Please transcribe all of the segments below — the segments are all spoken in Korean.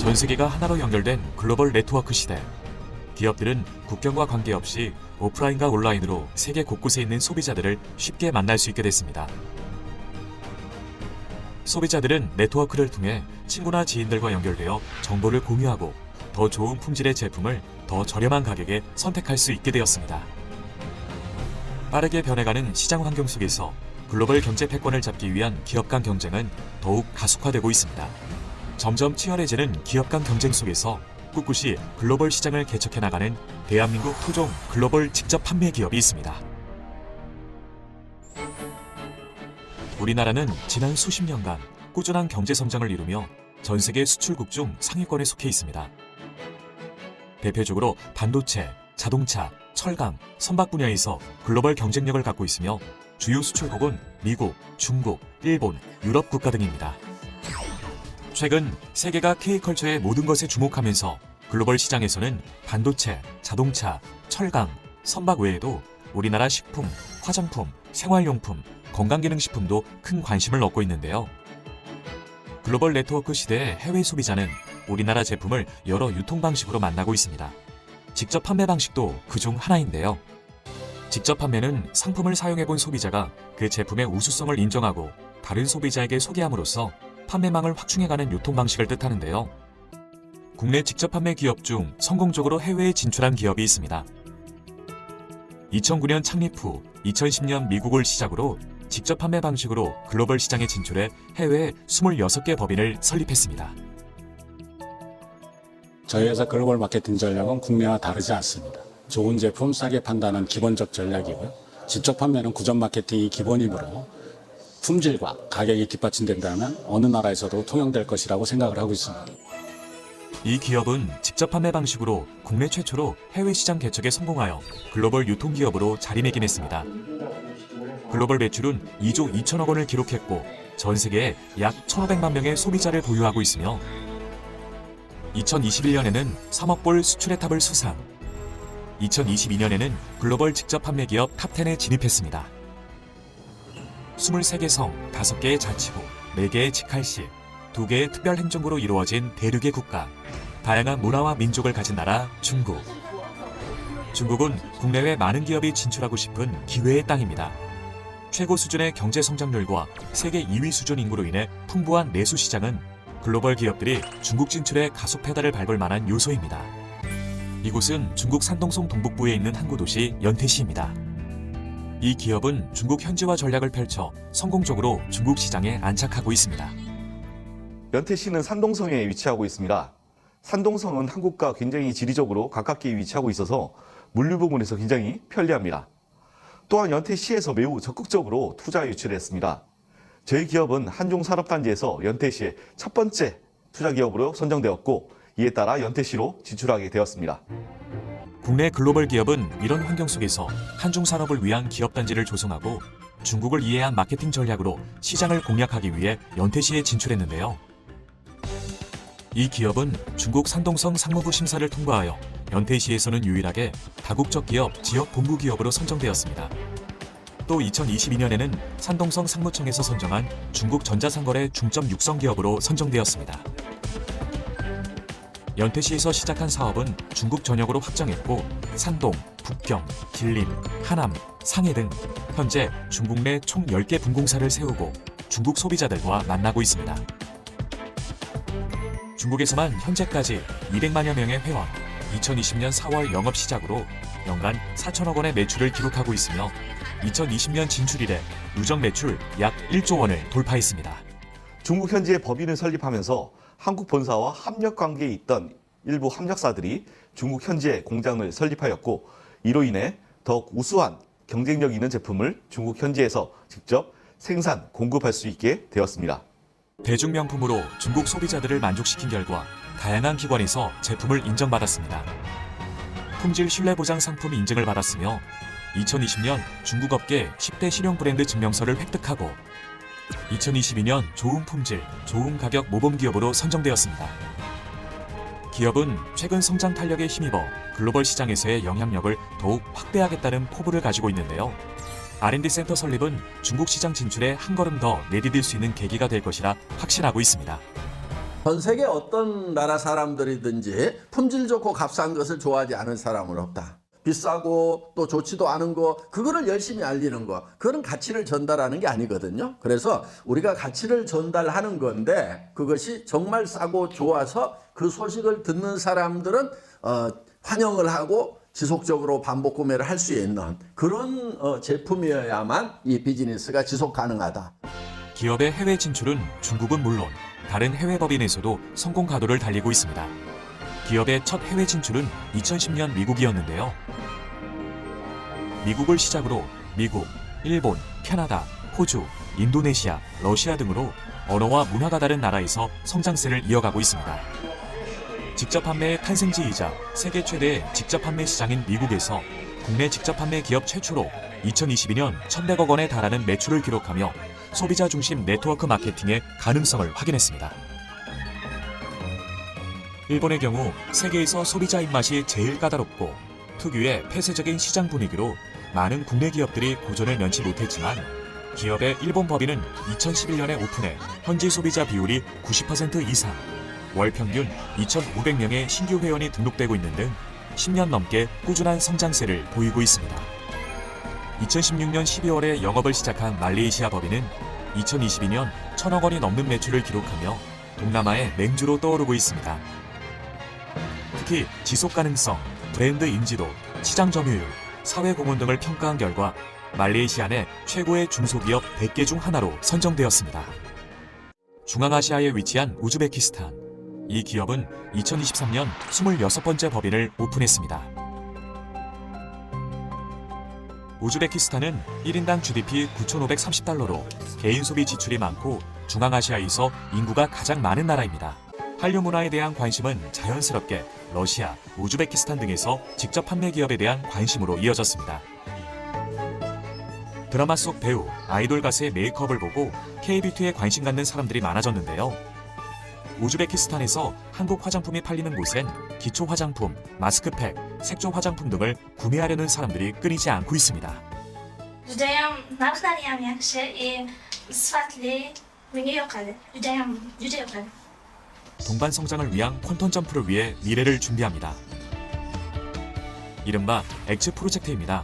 전 세계가 하나로 연결된 글로벌 네트워크 시대. 기업들은 국경과 관계없이 오프라인과 온라인으로 세계 곳곳에 있는 소비자들을 쉽게 만날 수 있게 됐습니다. 소비자들은 네트워크를 통해 친구나 지인들과 연결되어 정보를 공유하고 더 좋은 품질의 제품을 더 저렴한 가격에 선택할 수 있게 되었습니다. 빠르게 변해가는 시장 환경 속에서 글로벌 경제 패권을 잡기 위한 기업 간 경쟁은 더욱 가속화되고 있습니다. 점점 치열해지는 기업 간 경쟁 속에서 꿋꿋이 글로벌 시장을 개척해 나가는 대한민국 토종 글로벌 직접 판매 기업이 있습니다. 우리나라는 지난 수십 년간 꾸준한 경제 성장을 이루며 전 세계 수출국 중 상위권에 속해 있습니다. 대표적으로 반도체, 자동차, 철강, 선박 분야에서 글로벌 경쟁력을 갖고 있으며 주요 수출국은 미국, 중국, 일본, 유럽 국가 등입니다. 최근 세계가 K컬처의 모든 것에 주목하면서 글로벌 시장에서는 반도체, 자동차, 철강, 선박 외에도 우리나라 식품, 화장품, 생활용품, 건강기능식품도 큰 관심을 얻고 있는데요. 글로벌 네트워크 시대의 해외 소비자는 우리나라 제품을 여러 유통 방식으로 만나고 있습니다. 직접 판매 방식도 그중 하나인데요. 직접 판매는 상품을 사용해본 소비자가 그 제품의 우수성을 인정하고 다른 소비자에게 소개함으로써 판매망을 확충해가는 유통 방식을 뜻하는데요. 국내 직접 판매 기업 중 성공적으로 해외에 진출한 기업이 있습니다. 2009년 창립 후 2010년 미국을 시작으로 직접 판매 방식으로 글로벌 시장에 진출해 해외에 26개 법인을 설립했습니다. 저희 회사 글로벌 마케팅 전략은 국내와 다르지 않습니다. 좋은 제품 싸게 판다는 기본적 전략이고요. 직접 판매는 구전 마케팅이 기본이므로 품질과 가격이 뒷받침된다면 어느 나라에서도 통용될 것이라고 생각을 하고 있습니다. 이 기업은 직접 판매 방식으로 국내 최초로 해외 시장 개척에 성공하여 글로벌 유통기업으로 자리매김했습니다. 글로벌 매출은 2조 2천억 원을 기록했고 전 세계에 약 1,500만 명의 소비자를 보유하고 있으며 2021년에는 3억 불 수출의 탑을 수상, 2022년에는 글로벌 직접 판매 기업 탑10에 진입했습니다. 23개 성, 5개의 자치구, 4개의 직할시, 2개의 특별행정구로 이루어진 대륙의 국가, 다양한 문화와 민족을 가진 나라 중국. 중국은 국내외 많은 기업이 진출하고 싶은 기회의 땅입니다. 최고 수준의 경제 성장률과 세계 2위 수준 인구로 인해 풍부한 내수 시장은 글로벌 기업들이 중국 진출에 가속 페달을 밟을 만한 요소입니다. 이곳은 중국 산동성 동북부에 있는 항구 도시 연태시입니다. 이 기업은 중국 현지화 전략을 펼쳐 성공적으로 중국 시장에 안착하고 있습니다. 연태시는 산동성에 위치하고 있습니다. 산동성은 한국과 굉장히 지리적으로 가깝게 위치하고 있어서 물류 부분에서 굉장히 편리합니다. 또한 연태시에서 매우 적극적으로 투자 유치를 했습니다. 저희 기업은 한중산업단지에서 연태시의 첫 번째 투자 기업으로 선정되었고 이에 따라 연태시로 진출하게 되었습니다. 국내 글로벌 기업은 이런 환경 속에서 한중산업을 위한 기업단지를 조성하고 중국을 이해한 마케팅 전략으로 시장을 공략하기 위해 연태시에 진출했는데요. 이 기업은 중국 산동성 상무부 심사를 통과하여 연태시에서는 유일하게 다국적 기업 지역 본부 기업으로 선정되었습니다. 또 2022년에는 산동성 상무청에서 선정한 중국 전자상거래 중점 육성 기업으로 선정되었습니다. 연태시에서 시작한 사업은 중국 전역으로 확장했고 산동, 북경, 길림, 하남, 상해 등 현재 중국 내 총 10개 분공사를 세우고 중국 소비자들과 만나고 있습니다. 중국에서만 현재까지 200만여 명의 회원, 2020년 4월 영업 시작으로 연간 4천억 원의 매출을 기록하고 있으며 2020년 진출 이래 누적 매출 약 1조 원을 돌파했습니다. 중국 현지에 법인을 설립하면서 한국 본사와 협력 관계에 있던 일부 협력사들이 중국 현지에 공장을 설립하였고 이로 인해 더욱 우수한 경쟁력 있는 제품을 중국 현지에서 직접 생산, 공급할 수 있게 되었습니다. 대중명품으로 중국 소비자들을 만족시킨 결과 다양한 기관에서 제품을 인정받았습니다. 품질 신뢰보장 상품 인증을 받았으며 2020년 중국 업계 10대 실용 브랜드 증명서를 획득하고 2022년 좋은 품질, 좋은 가격 모범기업으로 선정되었습니다. 기업은 최근 성장 탄력에 힘입어 글로벌 시장에서의 영향력을 더욱 확대하겠다는 포부를 가지고 있는데요. R&D 센터 설립은 중국 시장 진출에 한 걸음 더 내디딜 수 있는 계기가 될 것이라 확신하고 있습니다. 전 세계 어떤 나라 사람들이든지 품질 좋고 값싼 것을 좋아하지 않은 사람은 없다. 비싸고 또 좋지도 않은 거, 그거를 열심히 알리는 거, 그거는 가치를 전달하는 게 아니거든요. 그래서 우리가 가치를 전달하는 건데, 그것이 정말 싸고 좋아서 그 소식을 듣는 사람들은 환영을 하고 지속적으로 반복 구매를 할 수 있는 그런 제품이어야만 이 비즈니스가 지속 가능하다. 기업의 해외 진출은 중국은 물론 다른 해외 법인에서도 성공 가도를 달리고 있습니다. 기업의 첫 해외 진출은 2010년 미국이었는데요. 미국을 시작으로 미국, 일본, 캐나다, 호주, 인도네시아, 러시아 등으로 언어와 문화가 다른 나라에서 성장세를 이어가고 있습니다. 직접 판매의 탄생지이자 세계 최대의 직접 판매 시장인 미국에서 국내 직접 판매 기업 최초로 2022년 1,100억 원에 달하는 매출을 기록하며 소비자 중심 네트워크 마케팅의 가능성을 확인했습니다. 일본의 경우 세계에서 소비자 입맛이 제일 까다롭고 특유의 폐쇄적인 시장 분위기로 많은 국내 기업들이 고전을 면치 못했지만 기업의 일본 법인은 2011년에 오픈해 현지 소비자 비율이 90% 이상, 월 평균 2,500명의 신규 회원이 등록되고 있는 등 10년 넘게 꾸준한 성장세를 보이고 있습니다. 2016년 12월에 영업을 시작한 말레이시아 법인은 2022년 1,000억 원이 넘는 매출을 기록하며 동남아의 맹주로 떠오르고 있습니다. 특히 지속 가능성, 브랜드 인지도, 시장 점유율, 사회 공헌 등을 평가한 결과 말레이시아 내 최고의 중소기업 100개 중 하나로 선정되었습니다. 중앙아시아에 위치한 우즈베키스탄. 이 기업은 2023년 26번째 법인을 오픈했습니다. 우즈베키스탄은 1인당 GDP 9,530달러로 개인 소비 지출이 많고 중앙아시아에서 인구가 가장 많은 나라입니다. 한류 문화에 대한 관심은 자연스럽게 러시아, 우즈베키스탄 등에서 직접 판매 기업에 대한 관심으로 이어졌습니다. 드라마 속 배우, 아이돌 가수의 메이크업을 보고 K-뷰티에 관심 갖는 사람들이 많아졌는데요. 우즈베키스탄에서 한국 화장품이 팔리는 곳엔 기초 화장품, 마스크팩, 색조 화장품 등을 구매하려는 사람들이 끊이지 않고 있습니다. Judayam narxlariyam yaxshi, sifatli, menga yoqadi. Judayam juda yoqadi. 동반 성장을 위한 퀀텀 점프를 위해 미래를 준비합니다. 이른바 엑츠 프로젝트입니다.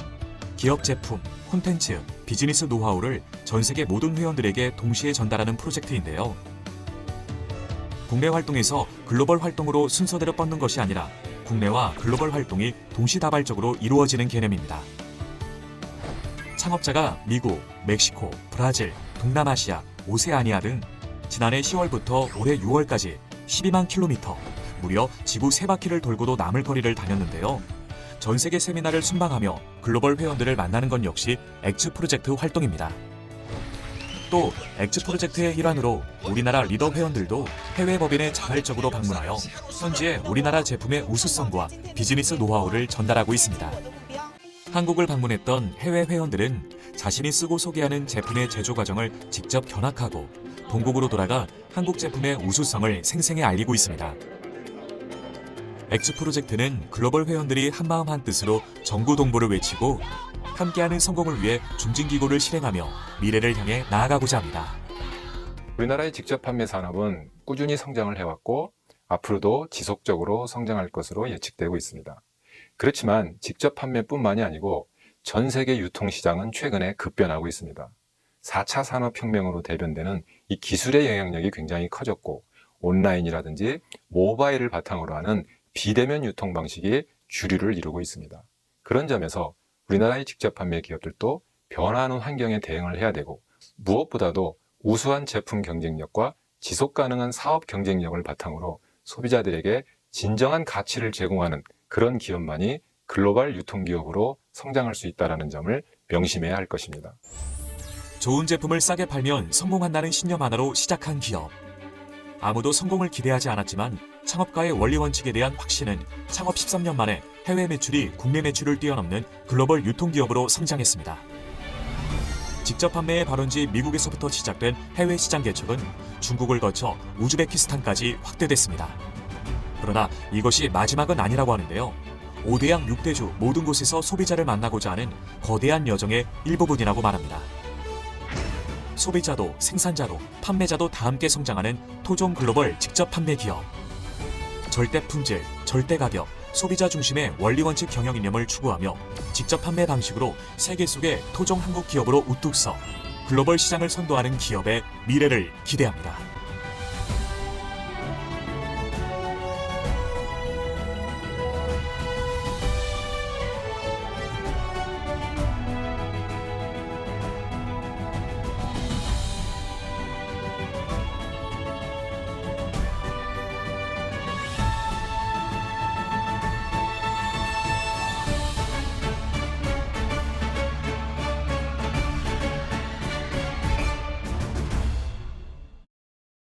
기업 제품, 콘텐츠, 비즈니스 노하우를 전 세계 모든 회원들에게 동시에 전달하는 프로젝트인데요. 국내 활동에서 글로벌 활동으로 순서대로 뻗는 것이 아니라 국내와 글로벌 활동이 동시다발적으로 이루어지는 개념입니다. 창업자가 미국, 멕시코, 브라질, 동남아시아, 오세아니아 등 지난해 10월부터 올해 6월까지 12만 킬로미터, 무려 지구 3바퀴를 돌고도 남을 거리를 다녔는데요. 전 세계 세미나를 순방하며 글로벌 회원들을 만나는 건 역시 엑츠 프로젝트 활동입니다. 또 엑츠 프로젝트의 일환으로 우리나라 리더 회원들도 해외 법인에 자발적으로 방문하여 현지의 우리나라 제품의 우수성과 비즈니스 노하우를 전달하고 있습니다. 한국을 방문했던 해외 회원들은 자신이 쓰고 소개하는 제품의 제조 과정을 직접 견학하고 본국으로 돌아가 한국 제품의 우수성을 생생히 알리고 있습니다. 엑츠 프로젝트는 글로벌 회원들이 한마음 한뜻으로 정구동보를 외치고 함께하는 성공을 위해 중진기구를 실행하며 미래를 향해 나아가고자 합니다. 우리나라의 직접 판매 산업은 꾸준히 성장을 해왔고 앞으로도 지속적으로 성장할 것으로 예측되고 있습니다. 그렇지만 직접 판매뿐만이 아니고 전 세계 유통시장은 최근에 급변하고 있습니다. 4차 산업혁명으로 대변되는 이 기술의 영향력이 굉장히 커졌고 온라인이라든지 모바일을 바탕으로 하는 비대면 유통 방식이 주류를 이루고 있습니다. 그런 점에서 우리나라의 직접 판매 기업들도 변화하는 환경에 대응을 해야 되고 무엇보다도 우수한 제품 경쟁력과 지속 가능한 사업 경쟁력을 바탕으로 소비자들에게 진정한 가치를 제공하는 그런 기업만이 글로벌 유통기업으로 성장할 수 있다는 점을 명심해야 할 것입니다. 좋은 제품을 싸게 팔면 성공한다는 신념 하나로 시작한 기업. 아무도 성공을 기대하지 않았지만 창업가의 원리 원칙에 대한 확신은 창업 13년 만에 해외 매출이 국내 매출을 뛰어넘는 글로벌 유통기업으로 성장했습니다. 직접 판매의 발원지 미국에서부터 시작된 해외 시장 개척은 중국을 거쳐 우즈베키스탄까지 확대됐습니다. 그러나 이것이 마지막은 아니라고 하는데요. 5대양 6대주 모든 곳에서 소비자를 만나고자 하는 거대한 여정의 일부분이라고 말합니다. 소비자도 생산자도 판매자도 다 함께 성장하는 토종 글로벌 직접 판매 기업. 절대 품질, 절대 가격, 소비자 중심의 원리 원칙 경영 이념을 추구하며 직접 판매 방식으로 세계 속의 토종 한국 기업으로 우뚝 서 글로벌 시장을 선도하는 기업의 미래를 기대합니다.